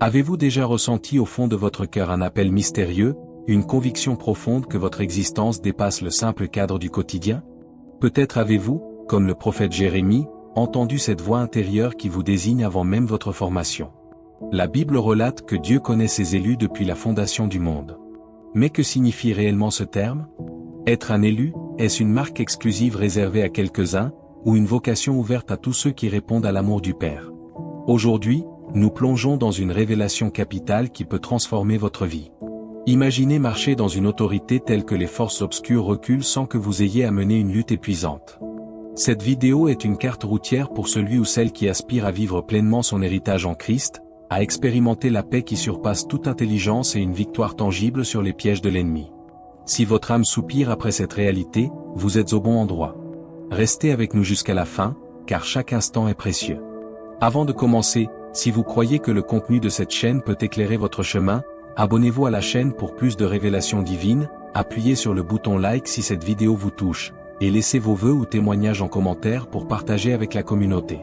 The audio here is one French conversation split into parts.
Avez-vous déjà ressenti au fond de votre cœur un appel mystérieux, une conviction profonde que votre existence dépasse le simple cadre du quotidien? Peut-être avez-vous, comme le prophète Jérémie, entendu cette voix intérieure qui vous désigne avant même votre formation. La Bible relate que Dieu connaît ses élus depuis la fondation du monde. Mais que signifie réellement ce terme? Être un élu, est-ce une marque exclusive réservée à quelques-uns, ou une vocation ouverte à tous ceux qui répondent à l'amour du Père? Aujourd'hui, nous plongeons dans une révélation capitale qui peut transformer votre vie. Imaginez marcher dans une autorité telle que les forces obscures reculent sans que vous ayez à mener une lutte épuisante. Cette vidéo est une carte routière pour celui ou celle qui aspire à vivre pleinement son héritage en Christ, à expérimenter la paix qui surpasse toute intelligence et une victoire tangible sur les pièges de l'ennemi. Si votre âme soupire après cette réalité, vous êtes au bon endroit. Restez avec nous jusqu'à la fin, car chaque instant est précieux. Avant de commencer, si vous croyez que le contenu de cette chaîne peut éclairer votre chemin, abonnez-vous à la chaîne pour plus de révélations divines, appuyez sur le bouton like si cette vidéo vous touche, et laissez vos vœux ou témoignages en commentaire pour partager avec la communauté.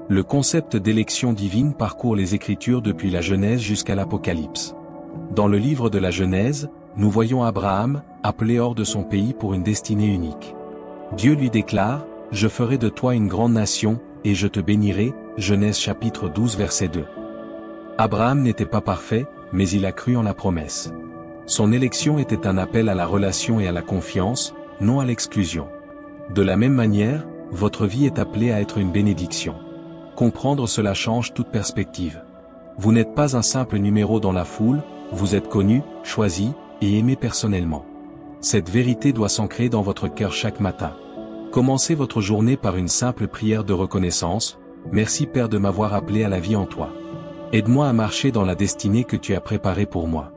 Le concept d'élection divine parcourt les Écritures depuis la Genèse jusqu'à l'Apocalypse. Dans le livre de la Genèse, nous voyons Abraham, appelé hors de son pays pour une destinée unique. Dieu lui déclare, « Je ferai de toi une grande nation, et je te bénirai » Genèse chapitre 12 verset 2. Abraham n'était pas parfait, mais il a cru en la promesse. Son élection était un appel à la relation et à la confiance, non à l'exclusion. De la même manière, votre vie est appelée à être une bénédiction. Comprendre cela change toute perspective. Vous n'êtes pas un simple numéro dans la foule, vous êtes connu, choisi, et aimé personnellement. Cette vérité doit s'ancrer dans votre cœur chaque matin. Commencez votre journée par une simple prière de reconnaissance. Merci Père de m'avoir appelé à la vie en toi. Aide-moi à marcher dans la destinée que tu as préparée pour moi.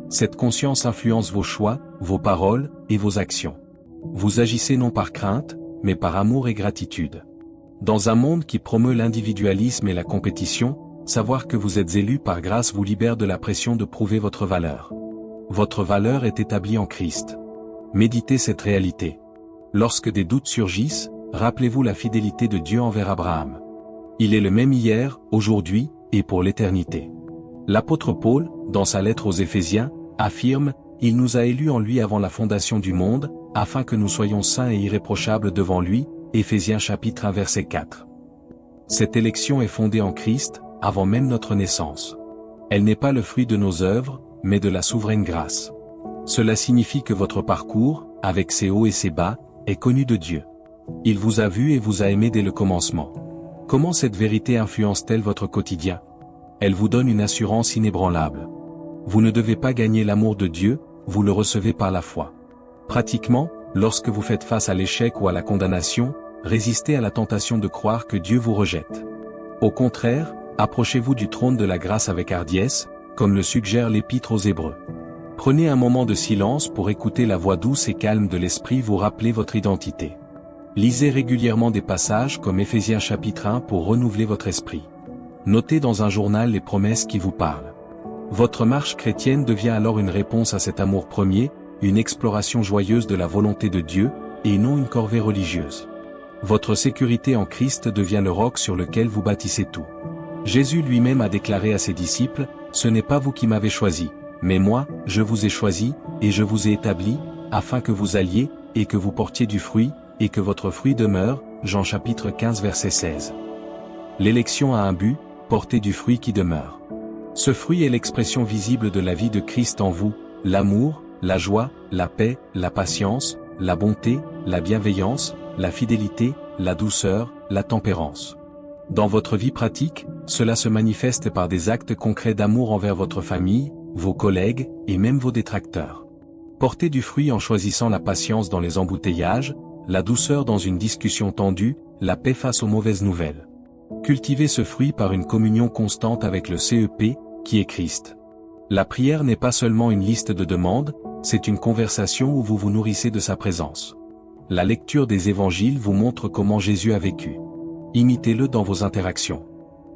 Cette conscience influence vos choix, vos paroles, et vos actions. Vous agissez non par crainte, mais par amour et gratitude. Dans un monde qui promeut l'individualisme et la compétition, savoir que vous êtes élu par grâce vous libère de la pression de prouver votre valeur. Votre valeur est établie en Christ. Méditez cette réalité. Lorsque des doutes surgissent, rappelez-vous la fidélité de Dieu envers Abraham. Il est le même hier, aujourd'hui, et pour l'éternité. L'apôtre Paul, dans sa lettre aux Éphésiens, affirme, « Il nous a élus en lui avant la fondation du monde, afin que nous soyons saints et irréprochables devant lui » Éphésiens chapitre 1 verset 4. Cette élection est fondée en Christ, avant même notre naissance. Elle n'est pas le fruit de nos œuvres, mais de la souveraine grâce. Cela signifie que votre parcours, avec ses hauts et ses bas, est connu de Dieu. Il vous a vu et vous a aimé dès le commencement. Comment cette vérité influence-t-elle votre quotidien? Elle vous donne une assurance inébranlable. Vous ne devez pas gagner l'amour de Dieu, vous le recevez par la foi. Pratiquement, lorsque vous faites face à l'échec ou à la condamnation, résistez à la tentation de croire que Dieu vous rejette. Au contraire, approchez-vous du trône de la grâce avec hardiesse, comme le suggère l'Épître aux Hébreux. Prenez un moment de silence pour écouter la voix douce et calme de l'Esprit vous rappeler votre identité. Lisez régulièrement des passages comme Éphésiens chapitre 1 pour renouveler votre esprit. Notez dans un journal les promesses qui vous parlent. Votre marche chrétienne devient alors une réponse à cet amour premier, une exploration joyeuse de la volonté de Dieu, et non une corvée religieuse. Votre sécurité en Christ devient le roc sur lequel vous bâtissez tout. Jésus lui-même a déclaré à ses disciples, « Ce n'est pas vous qui m'avez choisi, mais moi, je vous ai choisi, et je vous ai établi, afin que vous alliez, et que vous portiez du fruit, et que votre fruit demeure. » Jean chapitre 15 verset 16. L'élection a un but, porter du fruit qui demeure. Ce fruit est l'expression visible de la vie de Christ en vous, l'amour, la joie, la paix, la patience, la bonté, la bienveillance, la fidélité, la douceur, la tempérance. Dans votre vie pratique, cela se manifeste par des actes concrets d'amour envers votre famille, vos collègues, et même vos détracteurs. Portez du fruit en choisissant la patience dans les embouteillages, la douceur dans une discussion tendue, la paix face aux mauvaises nouvelles. Cultivez ce fruit par une communion constante avec le CEP, qui est Christ. La prière n'est pas seulement une liste de demandes, c'est une conversation où vous vous nourrissez de sa présence. La lecture des évangiles vous montre comment Jésus a vécu. Imitez-le dans vos interactions.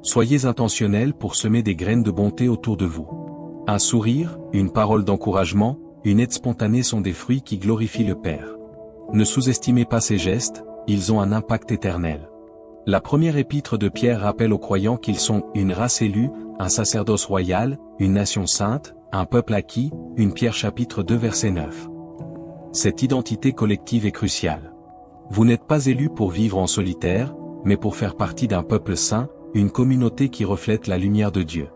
Soyez intentionnels pour semer des graines de bonté autour de vous. Un sourire, une parole d'encouragement, une aide spontanée sont des fruits qui glorifient le Père. Ne sous-estimez pas ces gestes, ils ont un impact éternel. La première épître de Pierre rappelle aux croyants qu'ils sont une race élue, un sacerdoce royal, une nation sainte, un peuple acquis, 1 Pierre chapitre 2 verset 9. Cette identité collective est cruciale. Vous n'êtes pas élu pour vivre en solitaire, mais pour faire partie d'un peuple saint, une communauté qui reflète la lumière de Dieu.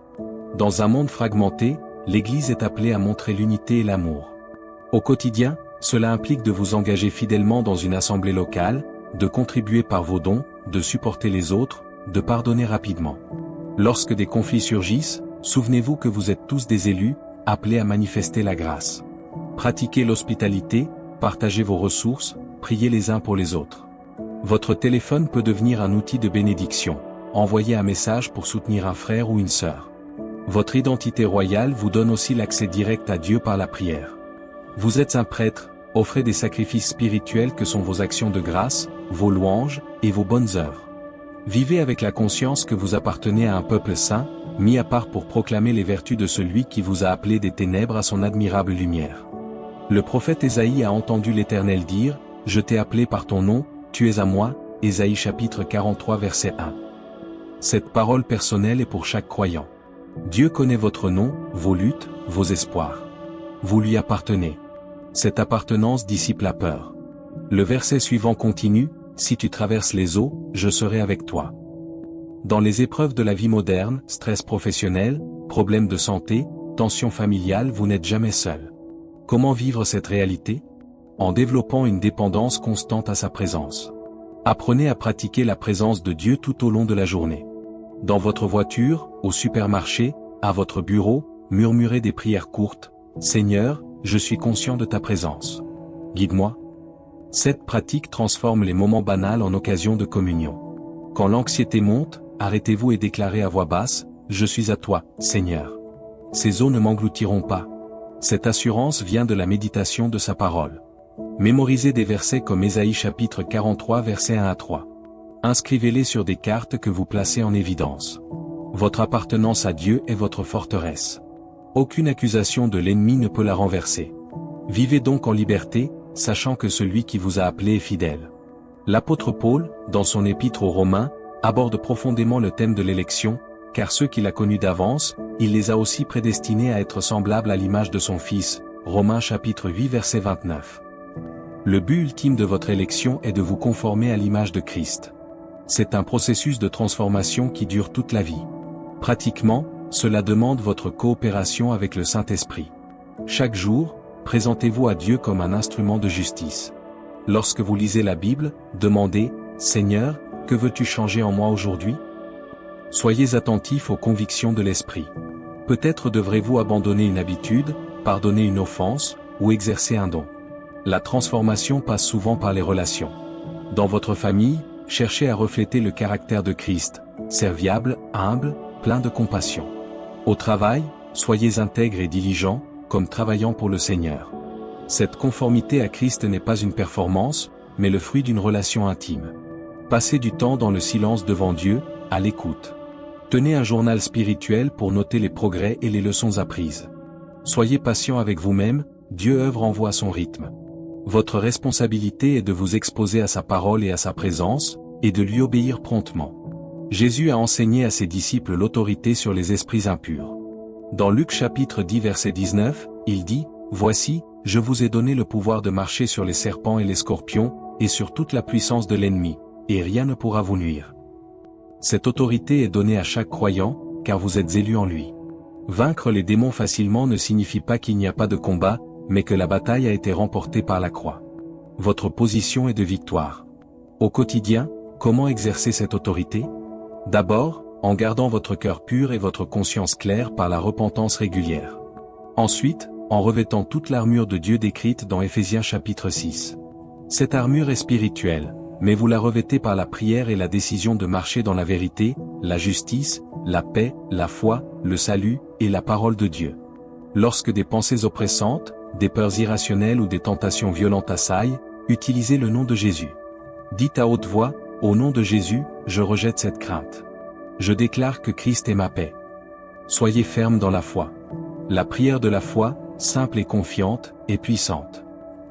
Dans un monde fragmenté, l'Église est appelée à montrer l'unité et l'amour. Au quotidien, cela implique de vous engager fidèlement dans une assemblée locale, de contribuer par vos dons, de supporter les autres, de pardonner rapidement. Lorsque des conflits surgissent, souvenez-vous que vous êtes tous des élus, appelés à manifester la grâce. Pratiquez l'hospitalité, partagez vos ressources, priez les uns pour les autres. Votre téléphone peut devenir un outil de bénédiction. Envoyez un message pour soutenir un frère ou une sœur. Votre identité royale vous donne aussi l'accès direct à Dieu par la prière. Vous êtes un prêtre, offrez des sacrifices spirituels que sont vos actions de grâce, vos louanges, et vos bonnes œuvres. Vivez avec la conscience que vous appartenez à un peuple saint, mis à part pour proclamer les vertus de celui qui vous a appelé des ténèbres à son admirable lumière. Le prophète Ésaïe a entendu l'Éternel dire, « Je t'ai appelé par ton nom, tu es à moi » Ésaïe chapitre 43 verset 1. Cette parole personnelle est pour chaque croyant. Dieu connaît votre nom, vos luttes, vos espoirs. Vous lui appartenez. Cette appartenance dissipe la peur. Le verset suivant continue, « Si tu traverses les eaux, je serai avec toi. » Dans les épreuves de la vie moderne, stress professionnel, problèmes de santé, tensions familiales, vous n'êtes jamais seul. Comment vivre cette réalité? En développant une dépendance constante à sa présence. Apprenez à pratiquer la présence de Dieu tout au long de la journée. Dans votre voiture, au supermarché, à votre bureau, murmurez des prières courtes, « Seigneur, je suis conscient de ta présence. Guide-moi. » Cette pratique transforme les moments banals en occasions de communion. Quand l'anxiété monte, arrêtez-vous et déclarez à voix basse, « Je suis à toi, Seigneur. » Ces eaux ne m'engloutiront pas. Cette assurance vient de la méditation de sa parole. Mémorisez des versets comme Ésaïe chapitre 43 versets 1 à 3. Inscrivez-les sur des cartes que vous placez en évidence. Votre appartenance à Dieu est votre forteresse. Aucune accusation de l'ennemi ne peut la renverser. Vivez donc en liberté, sachant que celui qui vous a appelé est fidèle. L'apôtre Paul, dans son épître aux Romains, aborde profondément le thème de l'élection, car ceux qu'il a connus d'avance, il les a aussi prédestinés à être semblables à l'image de son Fils. Romains chapitre 8 verset 29. Le but ultime de votre élection est de vous conformer à l'image de Christ. C'est un processus de transformation qui dure toute la vie. Pratiquement, cela demande votre coopération avec le Saint-Esprit. Chaque jour, présentez-vous à Dieu comme un instrument de justice. Lorsque vous lisez la Bible, demandez, « Seigneur, que veux-tu changer en moi aujourd'hui ?» Soyez attentifs aux convictions de l'Esprit. Peut-être devrez-vous abandonner une habitude, pardonner une offense, ou exercer un don. La transformation passe souvent par les relations. Dans votre famille, cherchez à refléter le caractère de Christ, serviable, humble, plein de compassion. Au travail, soyez intègres et diligents, comme travaillant pour le Seigneur. Cette conformité à Christ n'est pas une performance, mais le fruit d'une relation intime. Passez du temps dans le silence devant Dieu, à l'écoute. Tenez un journal spirituel pour noter les progrès et les leçons apprises. Soyez patient avec vous-même, Dieu œuvre en vous à son rythme. Votre responsabilité est de vous exposer à sa parole et à sa présence, et de lui obéir promptement. Jésus a enseigné à ses disciples l'autorité sur les esprits impurs. Dans Luc chapitre 10 verset 19, il dit, « Voici, je vous ai donné le pouvoir de marcher sur les serpents et les scorpions, et sur toute la puissance de l'ennemi, et rien ne pourra vous nuire. » Cette autorité est donnée à chaque croyant, car vous êtes élus en lui. Vaincre les démons facilement ne signifie pas qu'il n'y a pas de combat, mais que la bataille a été remportée par la croix. Votre position est de victoire. Au quotidien, comment exercer cette autorité? D'abord, en gardant votre cœur pur et votre conscience claire par la repentance régulière. Ensuite, en revêtant toute l'armure de Dieu décrite dans Éphésiens chapitre 6. Cette armure est spirituelle, mais vous la revêtez par la prière et la décision de marcher dans la vérité, la justice, la paix, la foi, le salut, et la parole de Dieu. Lorsque des pensées oppressantes, des peurs irrationnelles ou des tentations violentes assaillent, utilisez le nom de Jésus. Dites à haute voix, « Au nom de Jésus, je rejette cette crainte. Je déclare que Christ est ma paix. » Soyez fermes dans la foi. La prière de la foi, simple et confiante, est puissante.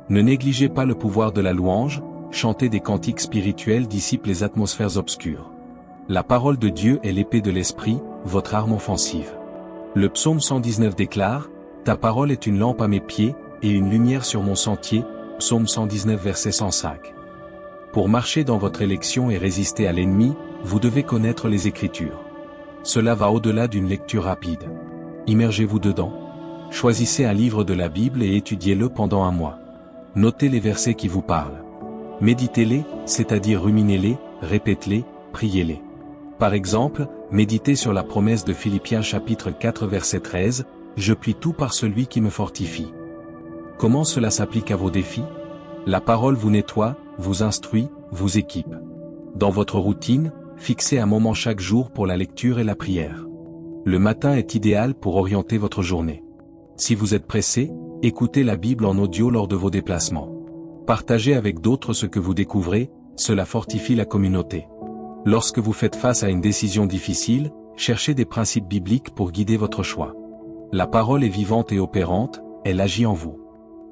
Ne négligez pas le pouvoir de la louange, chanter des cantiques spirituels dissipe les atmosphères obscures. La parole de Dieu est l'épée de l'esprit, votre arme offensive. Le psaume 119 déclare, « Ta parole est une lampe à mes pieds, et une lumière sur mon sentier », psaume 119 verset 105. Pour marcher dans votre élection et résister à l'ennemi, vous devez connaître les Écritures. Cela va au-delà d'une lecture rapide. Immergez-vous dedans. Choisissez un livre de la Bible et étudiez-le pendant un mois. Notez les versets qui vous parlent. Méditez-les, c'est-à-dire ruminez-les, répétez-les, priez-les. Par exemple, méditez sur la promesse de Philippiens chapitre 4 verset 13, « Je puis tout par celui qui me fortifie ». Comment cela s'applique à vos défis? La parole vous nettoie, vous instruit, vous équipe. Dans votre routine, fixez un moment chaque jour pour la lecture et la prière. Le matin est idéal pour orienter votre journée. Si vous êtes pressé, écoutez la Bible en audio lors de vos déplacements. Partagez avec d'autres ce que vous découvrez, cela fortifie la communauté. Lorsque vous faites face à une décision difficile, cherchez des principes bibliques pour guider votre choix. La parole est vivante et opérante, elle agit en vous.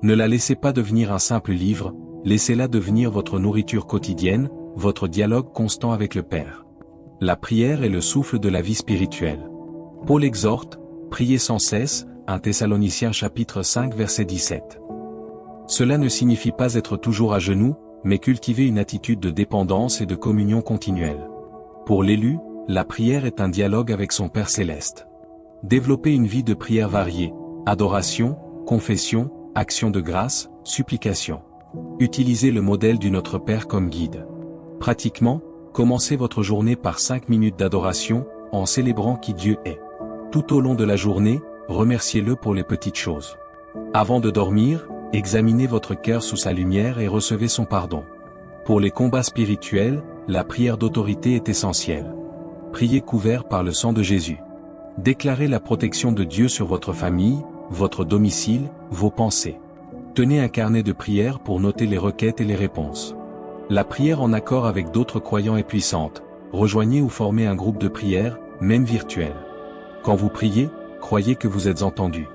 Ne la laissez pas devenir un simple livre, laissez-la devenir votre nourriture quotidienne, votre dialogue constant avec le Père. La prière est le souffle de la vie spirituelle. Paul exhorte, priez sans cesse, 1 Thessaloniciens chapitre 5 verset 17. Cela ne signifie pas être toujours à genoux, mais cultiver une attitude de dépendance et de communion continuelle. Pour l'élu, la prière est un dialogue avec son Père céleste. Développez une vie de prière variée, adoration, confession, action de grâce, supplication. Utilisez le modèle du Notre Père comme guide. Pratiquement, commencez votre journée par 5 minutes d'adoration, en célébrant qui Dieu est. Tout au long de la journée, remerciez-le pour les petites choses. Avant de dormir, examinez votre cœur sous sa lumière et recevez son pardon. Pour les combats spirituels, la prière d'autorité est essentielle. Priez couvert par le sang de Jésus. Déclarez la protection de Dieu sur votre famille, votre domicile, vos pensées. Tenez un carnet de prière pour noter les requêtes et les réponses. La prière en accord avec d'autres croyants est puissante. Rejoignez ou formez un groupe de prière, même virtuel. Quand vous priez, croyez que vous êtes entendu.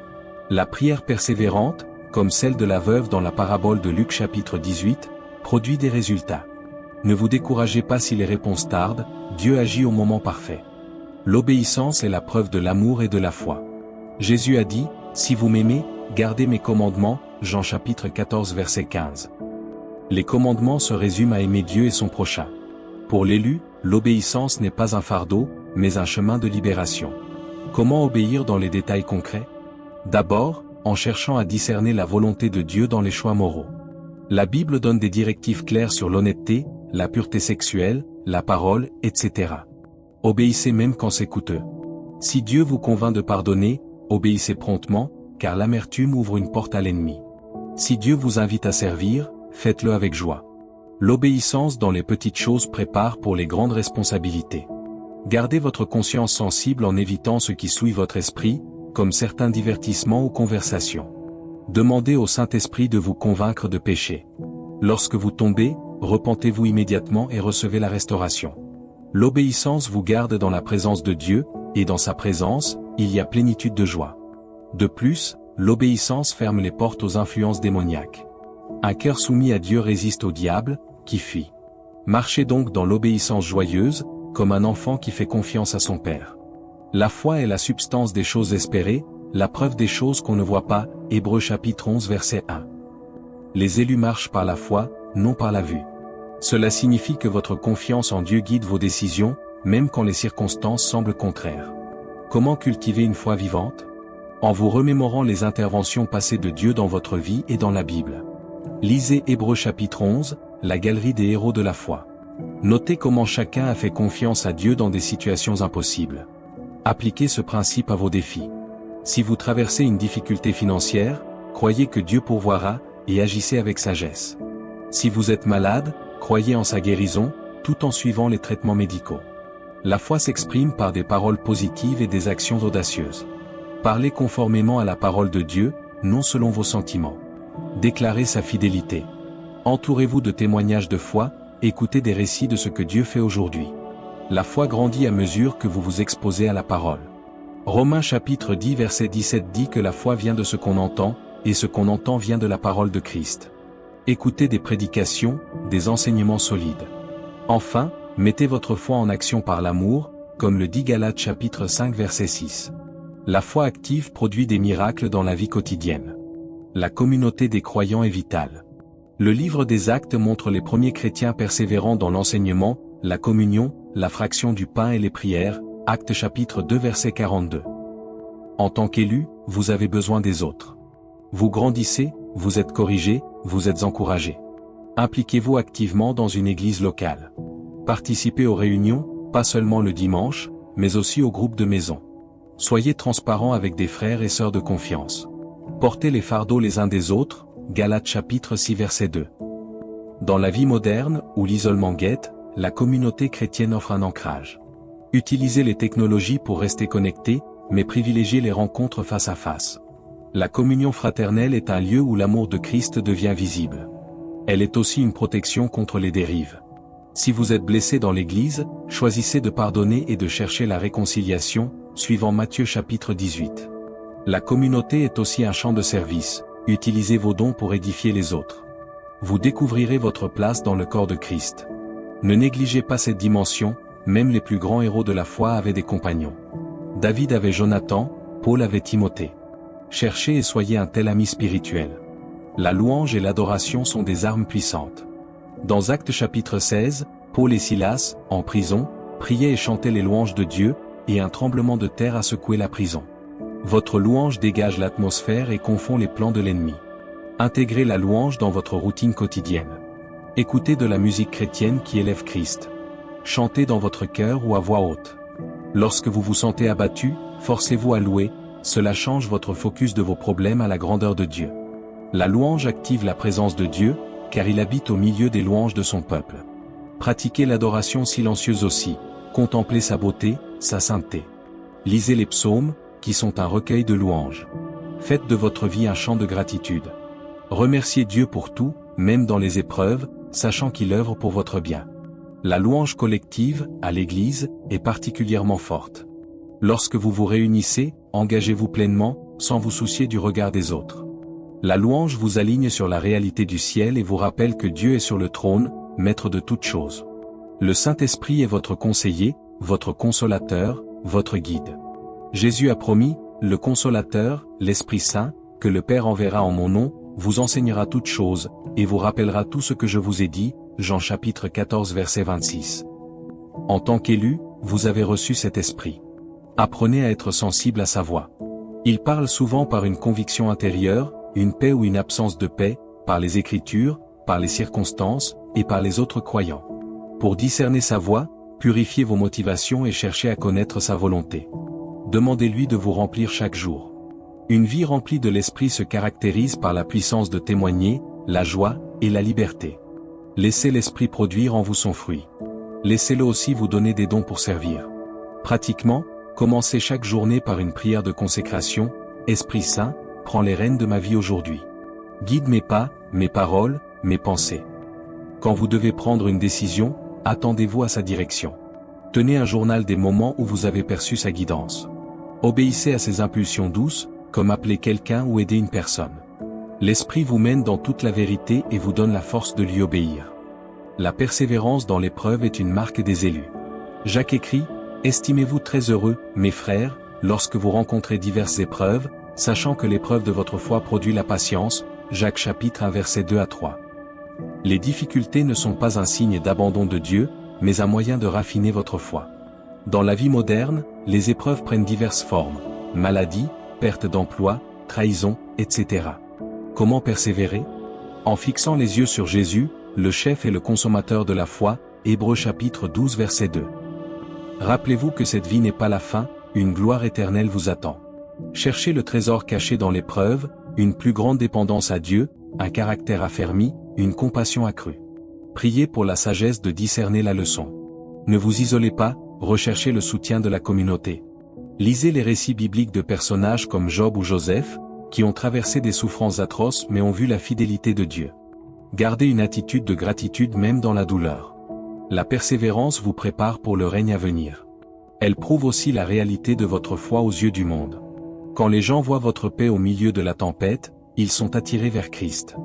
La prière persévérante, comme celle de la veuve dans la parabole de Luc chapitre 18, produit des résultats. Ne vous découragez pas si les réponses tardent, Dieu agit au moment parfait. L'obéissance est la preuve de l'amour et de la foi. Jésus a dit, « Si vous m'aimez, gardez mes commandements » Jean chapitre 14 verset 15. Les commandements se résument à aimer Dieu et son prochain. Pour l'élu, l'obéissance n'est pas un fardeau, mais un chemin de libération. Comment obéir dans les détails concrets? D'abord, en cherchant à discerner la volonté de Dieu dans les choix moraux. La Bible donne des directives claires sur l'honnêteté, la pureté sexuelle, la parole, etc. Obéissez même quand c'est coûteux. Si Dieu vous convainc de pardonner, obéissez promptement, car l'amertume ouvre une porte à l'ennemi. Si Dieu vous invite à servir, faites-le avec joie. L'obéissance dans les petites choses prépare pour les grandes responsabilités. Gardez votre conscience sensible en évitant ce qui souille votre esprit, comme certains divertissements ou conversations. Demandez au Saint-Esprit de vous convaincre de péché. Lorsque vous tombez, repentez-vous immédiatement et recevez la restauration. L'obéissance vous garde dans la présence de Dieu, et dans sa présence, il y a plénitude de joie. De plus, l'obéissance ferme les portes aux influences démoniaques. Un cœur soumis à Dieu résiste au diable, qui fuit. Marchez donc dans l'obéissance joyeuse, comme un enfant qui fait confiance à son Père. La foi est la substance des choses espérées, la preuve des choses qu'on ne voit pas, Hébreux chapitre 11 verset 1. Les élus marchent par la foi, non par la vue. Cela signifie que votre confiance en Dieu guide vos décisions, même quand les circonstances semblent contraires. Comment cultiver une foi vivante? En vous remémorant les interventions passées de Dieu dans votre vie et dans la Bible. Lisez Hébreux chapitre 11, la galerie des héros de la foi. Notez comment chacun a fait confiance à Dieu dans des situations impossibles. Appliquez ce principe à vos défis. Si vous traversez une difficulté financière, croyez que Dieu pourvoira, et agissez avec sagesse. Si vous êtes malade, croyez en sa guérison, tout en suivant les traitements médicaux. La foi s'exprime par des paroles positives et des actions audacieuses. Parlez conformément à la parole de Dieu, non selon vos sentiments. Déclarez sa fidélité. Entourez-vous de témoignages de foi, écoutez des récits de ce que Dieu fait aujourd'hui. La foi grandit à mesure que vous vous exposez à la parole. Romains chapitre 10 verset 17 dit que la foi vient de ce qu'on entend, et ce qu'on entend vient de la parole de Christ. Écoutez des prédications, des enseignements solides. Enfin, mettez votre foi en action par l'amour, comme le dit Galates chapitre 5 verset 6. La foi active produit des miracles dans la vie quotidienne. La communauté des croyants est vitale. Le livre des Actes montre les premiers chrétiens persévérant dans l'enseignement, la communion, la fraction du pain et les prières, Actes chapitre 2 verset 42. En tant qu'élu, vous avez besoin des autres. Vous grandissez, vous êtes corrigé, vous êtes encouragé. Impliquez-vous activement dans une église locale. Participez aux réunions, pas seulement le dimanche, mais aussi au groupe de maison. Soyez transparent avec des frères et sœurs de confiance. Portez les fardeaux les uns des autres, Galates chapitre 6 verset 2. Dans la vie moderne, où l'isolement guette, la communauté chrétienne offre un ancrage. Utilisez les technologies pour rester connectés, mais privilégiez les rencontres face à face. La communion fraternelle est un lieu où l'amour de Christ devient visible. Elle est aussi une protection contre les dérives. Si vous êtes blessé dans l'Église, choisissez de pardonner et de chercher la réconciliation, suivant Matthieu chapitre 18. La communauté est aussi un champ de service, utilisez vos dons pour édifier les autres. Vous découvrirez votre place dans le corps de Christ. Ne négligez pas cette dimension, même les plus grands héros de la foi avaient des compagnons. David avait Jonathan, Paul avait Timothée. Cherchez et soyez un tel ami spirituel. La louange et l'adoration sont des armes puissantes. Dans Actes chapitre 16, Paul et Silas, en prison, priaient et chantaient les louanges de Dieu, et un tremblement de terre a secoué la prison. Votre louange dégage l'atmosphère et confond les plans de l'ennemi. Intégrez la louange dans votre routine quotidienne. Écoutez de la musique chrétienne qui élève Christ. Chantez dans votre cœur ou à voix haute. Lorsque vous vous sentez abattu, forcez-vous à louer, cela change votre focus de vos problèmes à la grandeur de Dieu. La louange active la présence de Dieu, car il habite au milieu des louanges de son peuple. Pratiquez l'adoration silencieuse aussi, contemplez sa beauté, sa sainteté. Lisez les psaumes, qui sont un recueil de louanges. Faites de votre vie un chant de gratitude. Remerciez Dieu pour tout, même dans les épreuves, sachant qu'il œuvre pour votre bien. La louange collective, à l'Église, est particulièrement forte. Lorsque vous vous réunissez, engagez-vous pleinement, sans vous soucier du regard des autres. La louange vous aligne sur la réalité du ciel et vous rappelle que Dieu est sur le trône, maître de toutes choses. Le Saint-Esprit est votre conseiller, votre consolateur, votre guide. Jésus a promis, le consolateur, l'Esprit Saint, que le Père enverra en mon nom, vous enseignera toutes choses, et vous rappellera tout ce que je vous ai dit, Jean chapitre 14 verset 26. En tant qu'élu, vous avez reçu cet esprit. Apprenez à être sensible à sa voix. Il parle souvent par une conviction intérieure, une paix ou une absence de paix, par les Écritures, par les circonstances, et par les autres croyants. Pour discerner sa voix, purifiez vos motivations et cherchez à connaître sa volonté. Demandez-lui de vous remplir chaque jour. Une vie remplie de l'Esprit se caractérise par la puissance de témoigner, la joie, et la liberté. Laissez l'Esprit produire en vous son fruit. Laissez-le aussi vous donner des dons pour servir. Pratiquement, commencez chaque journée par une prière de consécration, Esprit Saint, prends les rênes de ma vie aujourd'hui. Guide mes pas, mes paroles, mes pensées. Quand vous devez prendre une décision, attendez-vous à sa direction. Tenez un journal des moments où vous avez perçu sa guidance. Obéissez à ses impulsions douces, comme appeler quelqu'un ou aider une personne. L'Esprit vous mène dans toute la vérité et vous donne la force de lui obéir. La persévérance dans l'épreuve est une marque des élus. Jacques écrit, « Estimez-vous très heureux, mes frères, lorsque vous rencontrez diverses épreuves, sachant que l'épreuve de votre foi produit la patience. » Jacques chapitre 1 verset 2 à 3. Les difficultés ne sont pas un signe d'abandon de Dieu, mais un moyen de raffiner votre foi. Dans la vie moderne, les épreuves prennent diverses formes, maladie, perte d'emploi, trahison, etc. Comment persévérer? En fixant les yeux sur Jésus, le chef et le consommateur de la foi, Hébreux chapitre 12 verset 2. Rappelez-vous que cette vie n'est pas la fin, une gloire éternelle vous attend. Cherchez le trésor caché dans l'épreuve, une plus grande dépendance à Dieu, un caractère affermi, une compassion accrue. Priez pour la sagesse de discerner la leçon. Ne vous isolez pas, recherchez le soutien de la communauté. Lisez les récits bibliques de personnages comme Job ou Joseph, qui ont traversé des souffrances atroces mais ont vu la fidélité de Dieu. Gardez une attitude de gratitude même dans la douleur. La persévérance vous prépare pour le règne à venir. Elle prouve aussi la réalité de votre foi aux yeux du monde. Quand les gens voient votre paix au milieu de la tempête, ils sont attirés vers Christ.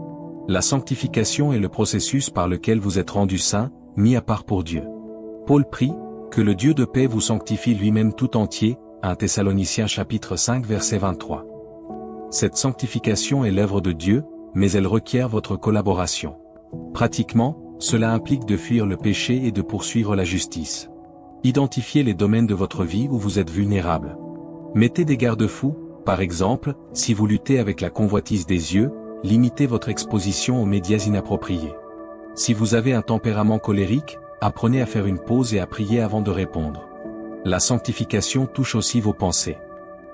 La sanctification est le processus par lequel vous êtes rendu saint, mis à part pour Dieu. Paul prie, Que le Dieu de paix vous sanctifie lui-même tout entier, 1 Thessaloniciens chapitre 5 verset 23. Cette sanctification est l'œuvre de Dieu, mais elle requiert votre collaboration. Pratiquement, cela implique de fuir le péché et de poursuivre la justice. Identifiez les domaines de votre vie où vous êtes vulnérable. Mettez des garde-fous, par exemple, si vous luttez avec la convoitise des yeux, limitez votre exposition aux médias inappropriés. Si vous avez un tempérament colérique, apprenez à faire une pause et à prier avant de répondre. La sanctification touche aussi vos pensées.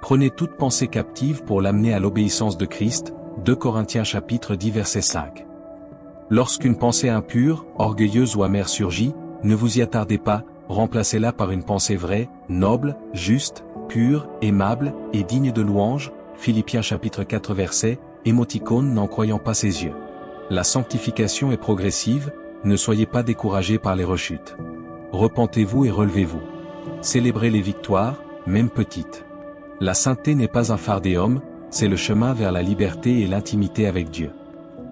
Prenez toute pensée captive pour l'amener à l'obéissance de Christ, 2 Corinthiens chapitre 10 verset 5. Lorsqu'une pensée impure, orgueilleuse ou amère surgit, ne vous y attardez pas, remplacez-la par une pensée vraie, noble, juste, pure, aimable, et digne de louange, Philippiens chapitre 4 verset, émoticône n'en croyant pas ses yeux. La sanctification est progressive, ne soyez pas découragés par les rechutes. Repentez-vous et relevez-vous. Célébrez les victoires, même petites. La sainteté n'est pas un fardéum, c'est le chemin vers la liberté et l'intimité avec Dieu.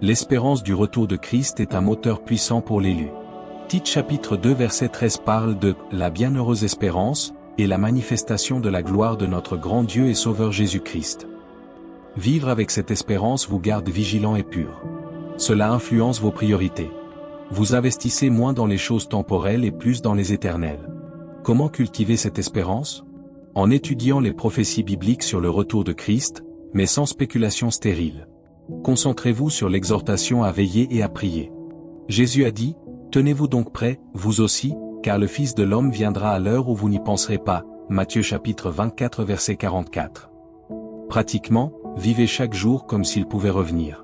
L'espérance du retour de Christ est un moteur puissant pour l'élu. Tite chapitre 2 verset 13 parle de « la bienheureuse espérance » et la manifestation de la gloire de notre grand Dieu et Sauveur Jésus-Christ. Vivre avec cette espérance vous garde vigilant et pur. Cela influence vos priorités. Vous investissez moins dans les choses temporelles et plus dans les éternelles. Comment cultiver cette espérance? En étudiant les prophéties bibliques sur le retour de Christ, mais sans spéculation stérile. Concentrez-vous sur l'exhortation à veiller et à prier. Jésus a dit, « Tenez-vous donc prêts, vous aussi, car le Fils de l'homme viendra à l'heure où vous n'y penserez pas. » Matthieu chapitre 24 verset 44. Pratiquement, vivez chaque jour comme s'il pouvait revenir.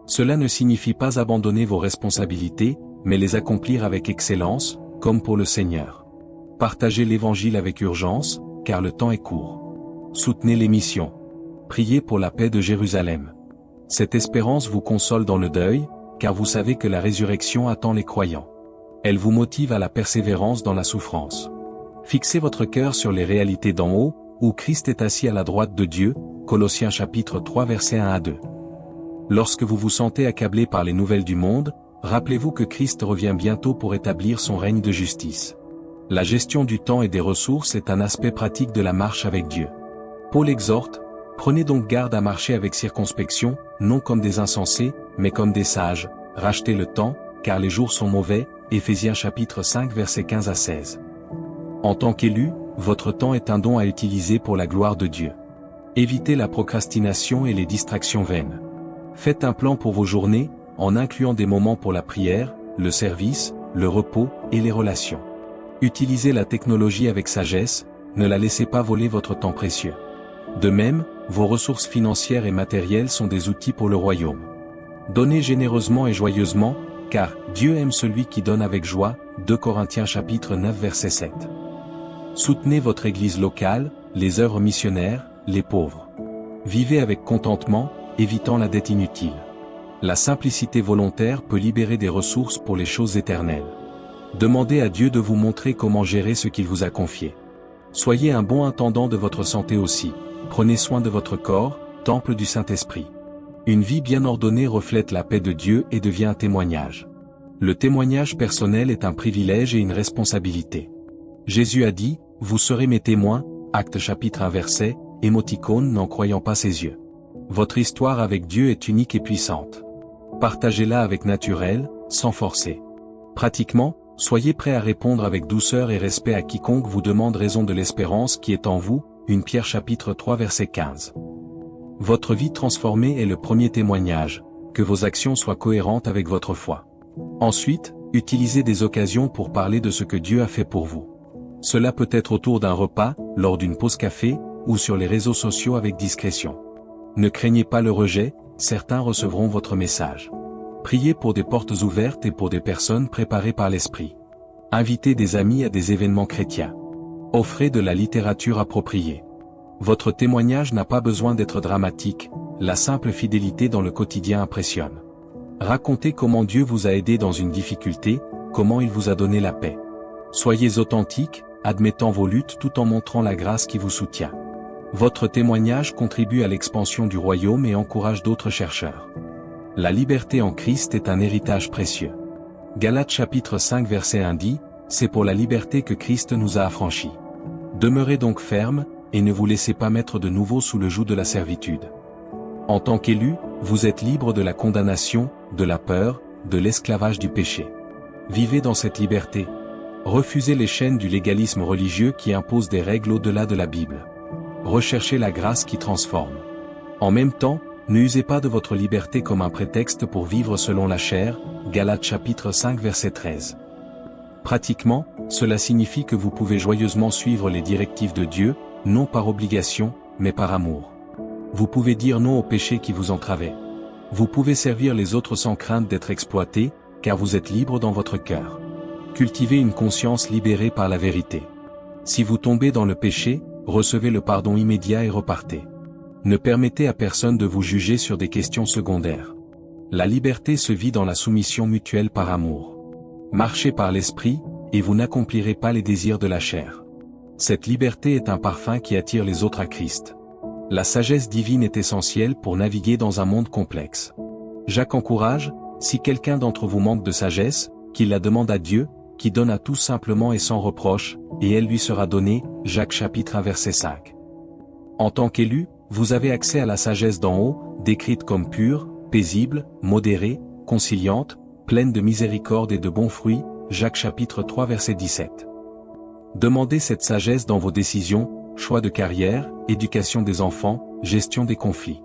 Cela ne signifie pas abandonner vos responsabilités, mais les accomplir avec excellence, comme pour le Seigneur. Partagez l'Évangile avec urgence, car le temps est court. Soutenez les missions. Priez pour la paix de Jérusalem. Cette espérance vous console dans le deuil, car vous savez que la résurrection attend les croyants. Elle vous motive à la persévérance dans la souffrance. Fixez votre cœur sur les réalités d'en haut, où Christ est assis à la droite de Dieu, Colossiens chapitre 3 versets 1 à 2. Lorsque vous vous sentez accablé par les nouvelles du monde, rappelez-vous que Christ revient bientôt pour établir son règne de justice. La gestion du temps et des ressources est un aspect pratique de la marche avec Dieu. Paul exhorte, « Prenez donc garde à marcher avec circonspection, non comme des insensés, mais comme des sages, rachetez le temps, car les jours sont mauvais. » Éphésiens chapitre 5 versets 15 à 16. En tant qu'élu, votre temps est un don à utiliser pour la gloire de Dieu. Évitez la procrastination et les distractions vaines. Faites un plan pour vos journées, en incluant des moments pour la prière, le service, le repos et les relations. Utilisez la technologie avec sagesse, ne la laissez pas voler votre temps précieux. De même, vos ressources financières et matérielles sont des outils pour le royaume. Donnez généreusement et joyeusement, car Dieu aime celui qui donne avec joie, 2 Corinthiens chapitre 9 verset 7. Soutenez votre église locale, les œuvres missionnaires, les pauvres. Vivez avec contentement, évitant la dette inutile. La simplicité volontaire peut libérer des ressources pour les choses éternelles. Demandez à Dieu de vous montrer comment gérer ce qu'il vous a confié. Soyez un bon intendant de votre santé aussi. Prenez soin de votre corps, temple du Saint-Esprit. Une vie bien ordonnée reflète la paix de Dieu et devient un témoignage. Le témoignage personnel est un privilège et une responsabilité. Jésus a dit, « Vous serez mes témoins », Actes chapitre 1 verset, émoticône n'en croyant pas ses yeux. Votre histoire avec Dieu est unique et puissante. Partagez-la avec naturel, sans forcer. Pratiquement, soyez prêt à répondre avec douceur et respect à quiconque vous demande raison de l'espérance qui est en vous, 1 Pierre chapitre 3 verset 15. Votre vie transformée est le premier témoignage, que vos actions soient cohérentes avec votre foi. Ensuite, utilisez des occasions pour parler de ce que Dieu a fait pour vous. Cela peut être autour d'un repas, lors d'une pause café, ou sur les réseaux sociaux avec discrétion. Ne craignez pas le rejet, certains recevront votre message. Priez pour des portes ouvertes et pour des personnes préparées par l'Esprit. Invitez des amis à des événements chrétiens. Offrez de la littérature appropriée. Votre témoignage n'a pas besoin d'être dramatique, la simple fidélité dans le quotidien impressionne. Racontez comment Dieu vous a aidé dans une difficulté, comment il vous a donné la paix. Soyez authentique, admettant vos luttes tout en montrant la grâce qui vous soutient. Votre témoignage contribue à l'expansion du royaume et encourage d'autres chercheurs. La liberté en Christ est un héritage précieux. Galates chapitre 5 verset 1 dit, c'est pour la liberté que Christ nous a affranchis. Demeurez donc fermes, et ne vous laissez pas mettre de nouveau sous le joug de la servitude. En tant qu'élus, vous êtes libres de la condamnation, de la peur, de l'esclavage du péché. Vivez dans cette liberté. Refusez les chaînes du légalisme religieux qui imposent des règles au-delà de la Bible. Recherchez la grâce qui transforme. En même temps, n'usez pas de votre liberté comme un prétexte pour vivre selon la chair, Galates chapitre 5 verset 13. Pratiquement, cela signifie que vous pouvez joyeusement suivre les directives de Dieu, non par obligation, mais par amour. Vous pouvez dire non au péché qui vous entravait. Vous pouvez servir les autres sans crainte d'être exploité, car vous êtes libre dans votre cœur. Cultivez une conscience libérée par la vérité. Si vous tombez dans le péché, recevez le pardon immédiat et repartez. Ne permettez à personne de vous juger sur des questions secondaires. La liberté se vit dans la soumission mutuelle par amour. Marchez par l'esprit, et vous n'accomplirez pas les désirs de la chair. Cette liberté est un parfum qui attire les autres à Christ. La sagesse divine est essentielle pour naviguer dans un monde complexe. Jacques encourage, si quelqu'un d'entre vous manque de sagesse, qu'il la demande à Dieu, qui donne à tous simplement et sans reproche, et elle lui sera donnée, Jacques chapitre 1 verset 5. En tant qu'élu, vous avez accès à la sagesse d'en haut, décrite comme pure, paisible, modérée, conciliante, pleine de miséricorde et de bons fruits, Jacques chapitre 3 verset 17. Demandez cette sagesse dans vos décisions, choix de carrière, éducation des enfants, gestion des conflits.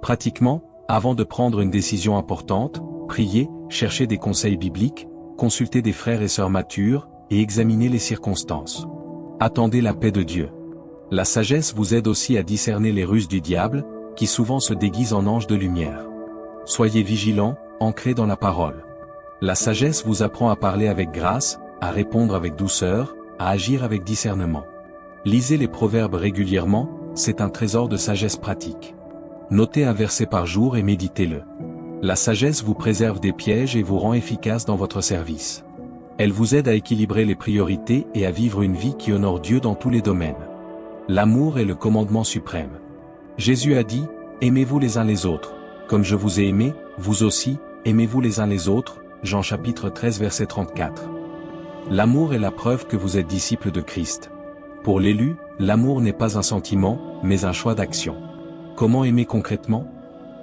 Pratiquement, avant de prendre une décision importante, priez, cherchez des conseils bibliques, consultez des frères et sœurs matures, et examinez les circonstances. Attendez la paix de Dieu. La sagesse vous aide aussi à discerner les ruses du diable, qui souvent se déguise en ange de lumière. Soyez vigilants, ancrés dans la parole. La sagesse vous apprend à parler avec grâce, à répondre avec douceur, à agir avec discernement. Lisez les proverbes régulièrement, c'est un trésor de sagesse pratique. Notez un verset par jour et méditez-le. La sagesse vous préserve des pièges et vous rend efficace dans votre service. Elle vous aide à équilibrer les priorités et à vivre une vie qui honore Dieu dans tous les domaines. L'amour est le commandement suprême. Jésus a dit, « Aimez-vous les uns les autres, comme je vous ai aimé, vous aussi, aimez-vous les uns les autres » Jean chapitre 13 verset 34. L'amour est la preuve que vous êtes disciples de Christ. Pour l'élu, l'amour n'est pas un sentiment, mais un choix d'action. Comment aimer concrètement ?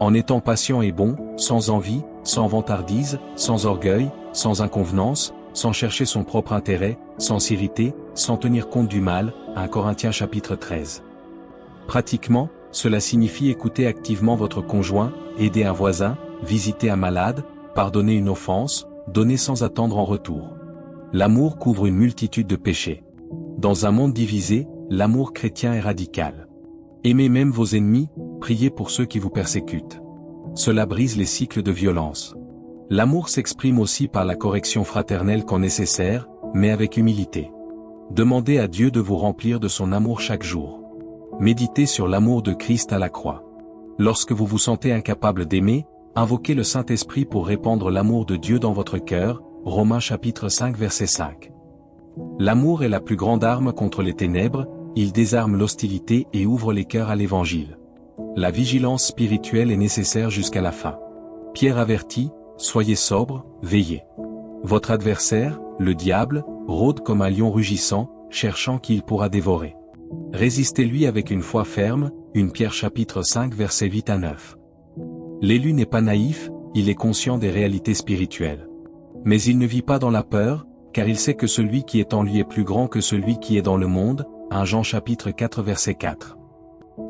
En étant patient et bon, sans envie, sans vantardise, sans orgueil, sans inconvenance, sans chercher son propre intérêt, sans s'irriter, sans tenir compte du mal, 1 Corinthiens chapitre 13. Pratiquement, cela signifie écouter activement votre conjoint, aider un voisin, visiter un malade, pardonner une offense, donner sans attendre en retour. L'amour couvre une multitude de péchés. Dans un monde divisé, l'amour chrétien est radical. Aimez même vos ennemis, priez pour ceux qui vous persécutent. Cela brise les cycles de violence. L'amour s'exprime aussi par la correction fraternelle quand nécessaire, mais avec humilité. Demandez à Dieu de vous remplir de son amour chaque jour. Méditez sur l'amour de Christ à la croix. Lorsque vous vous sentez incapable d'aimer, invoquez le Saint-Esprit pour répandre l'amour de Dieu dans votre cœur, Romains chapitre 5 verset 5. L'amour est la plus grande arme contre les ténèbres, il désarme l'hostilité et ouvre les cœurs à l'Évangile. La vigilance spirituelle est nécessaire jusqu'à la fin. Pierre avertit, soyez sobres, veillez. Votre adversaire, le diable, rôde comme un lion rugissant, cherchant qui il pourra dévorer. Résistez-lui avec une foi ferme, 1 Pierre chapitre 5 versets 8 à 9. L'élu n'est pas naïf, il est conscient des réalités spirituelles. Mais il ne vit pas dans la peur, car il sait que celui qui est en lui est plus grand que celui qui est dans le monde, 1 Jean chapitre 4 verset 4.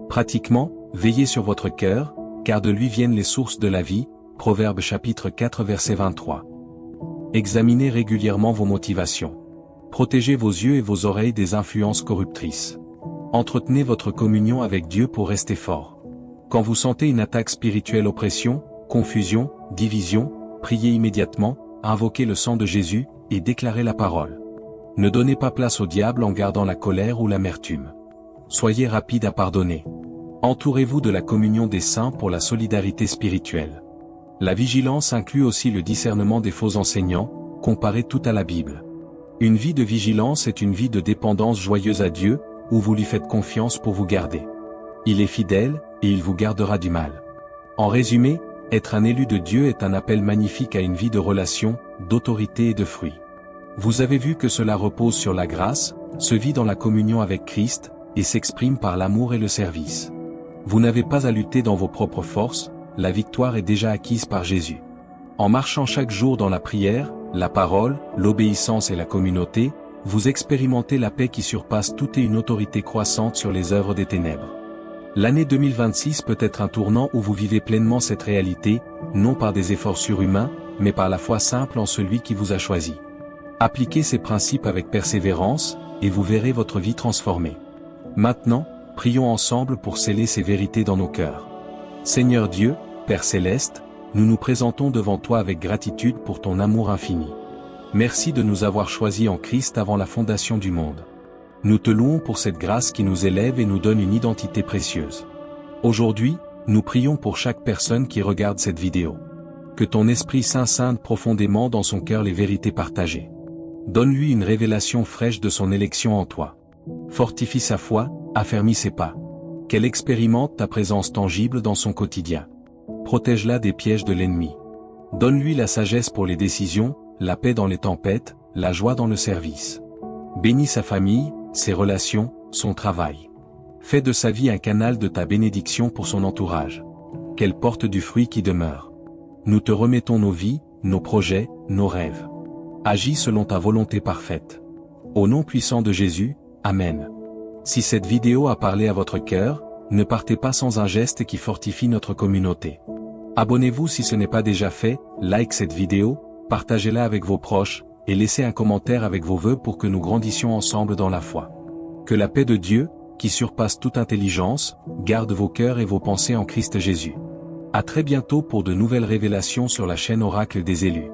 Pratiquement, veillez sur votre cœur, car de lui viennent les sources de la vie, Proverbes chapitre 4 verset 23. Examinez régulièrement vos motivations. Protégez vos yeux et vos oreilles des influences corruptrices. Entretenez votre communion avec Dieu pour rester fort. Quand vous sentez une attaque spirituelle, oppression, confusion, division, priez immédiatement, invoquez le sang de Jésus, et déclarez la parole. Ne donnez pas place au diable en gardant la colère ou l'amertume. Soyez rapide à pardonner. Entourez-vous de la communion des saints pour la solidarité spirituelle. La vigilance inclut aussi le discernement des faux enseignants, comparez tout à la Bible. Une vie de vigilance est une vie de dépendance joyeuse à Dieu, où vous lui faites confiance pour vous garder. Il est fidèle, et il vous gardera du mal. En résumé, être un élu de Dieu est un appel magnifique à une vie de relation, d'autorité et de fruits. Vous avez vu que cela repose sur la grâce, se vit dans la communion avec Christ, et s'exprime par l'amour et le service. Vous n'avez pas à lutter dans vos propres forces, la victoire est déjà acquise par Jésus. En marchant chaque jour dans la prière, la parole, l'obéissance et la communauté, vous expérimentez la paix qui surpasse toute et une autorité croissante sur les œuvres des ténèbres. L'année 2026 peut être un tournant où vous vivez pleinement cette réalité, non par des efforts surhumains, mais par la foi simple en celui qui vous a choisi. Appliquez ces principes avec persévérance, et vous verrez votre vie transformée. Maintenant, prions ensemble pour sceller ces vérités dans nos cœurs. Seigneur Dieu, Père Céleste, nous nous présentons devant toi avec gratitude pour ton amour infini. Merci de nous avoir choisis en Christ avant la fondation du monde. Nous te louons pour cette grâce qui nous élève et nous donne une identité précieuse. Aujourd'hui, nous prions pour chaque personne qui regarde cette vidéo. Que ton Esprit Saint scinde profondément dans son cœur les vérités partagées. Donne-lui une révélation fraîche de son élection en toi. Fortifie sa foi, affermis ses pas. Qu'elle expérimente ta présence tangible dans son quotidien. Protège-la des pièges de l'ennemi. Donne-lui la sagesse pour les décisions, la paix dans les tempêtes, la joie dans le service. Bénis sa famille, ses relations, son travail. Fais de sa vie un canal de ta bénédiction pour son entourage. Qu'elle porte du fruit qui demeure. Nous te remettons nos vies, nos projets, nos rêves. Agis selon ta volonté parfaite. Au nom puissant de Jésus, Amen. Si cette vidéo a parlé à votre cœur, ne partez pas sans un geste qui fortifie notre communauté. Abonnez-vous si ce n'est pas déjà fait, like cette vidéo, partagez-la avec vos proches, et laissez un commentaire avec vos vœux pour que nous grandissions ensemble dans la foi. Que la paix de Dieu, qui surpasse toute intelligence, garde vos cœurs et vos pensées en Christ Jésus. À très bientôt pour de nouvelles révélations sur la chaîne Oracle des élus.